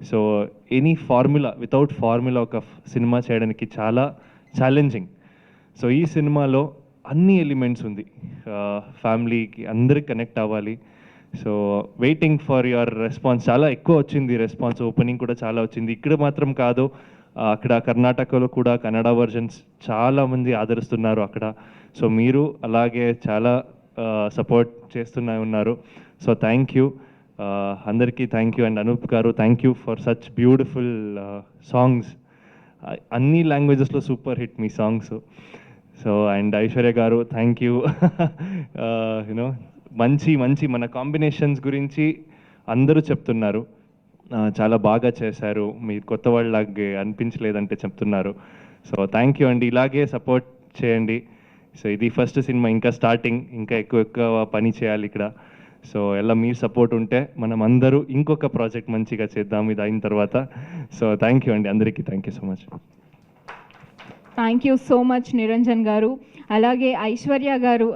So any formula, without formula ఒక cinema చేయడానికి చాలా ఛాలెంజింగ్. సో ఈ సినిమాలో అన్ని ఎలిమెంట్స్ ఉంది. ఫ్యామిలీకి అందరికి కనెక్ట్ అవ్వాలి. So waiting for your response. చాలా ఎక్కువ వచ్చింది రెస్పాన్స్, ఓపెనింగ్ కూడా చాలా వచ్చింది. ఇక్కడ మాత్రం కాదు, అక్కడ కర్ణాటకలో కూడా కన్నడ వర్జన్స్ చాలామంది ఆదరిస్తున్నారు అక్కడ. సో మీరు అలాగే చాలా సపోర్ట్ ఉన్నారు. సో థ్యాంక్ యూ అందరికీ, thank you. And Anoop garu, thank you for such beautiful songs. అన్ని లాంగ్వేజెస్లో సూపర్ హిట్ మీ songs. So and Aishwarya garu, thank you. You know మంచి మంచి మన కాంబినేషన్స్ గురించి అందరూ చెప్తున్నారు, చాలా బాగా చేశారు, మీరు కొత్త వాళ్ళలాగే అనిపించలేదంటే చెప్తున్నారు. సో థ్యాంక్ యూ అండి, ఇలాగే సపోర్ట్ చేయండి. సో ఇది ఫస్ట్ సినిమా, ఇంకా స్టార్టింగ్, ఇంకా ఎక్కువ పని చేయాలి ఇక్కడ. సో ఎలా మీరు సపోర్ట్ ఉంటే మనం అందరూ ఇంకొక ప్రాజెక్ట్ మంచిగా చేద్దాం ఇది అయిన తర్వాత. సో థ్యాంక్ యూ అండి అందరికీ, thank you so much. Thank you so much Niranjan గారు. అలాగే ఐశ్వర్య గారు.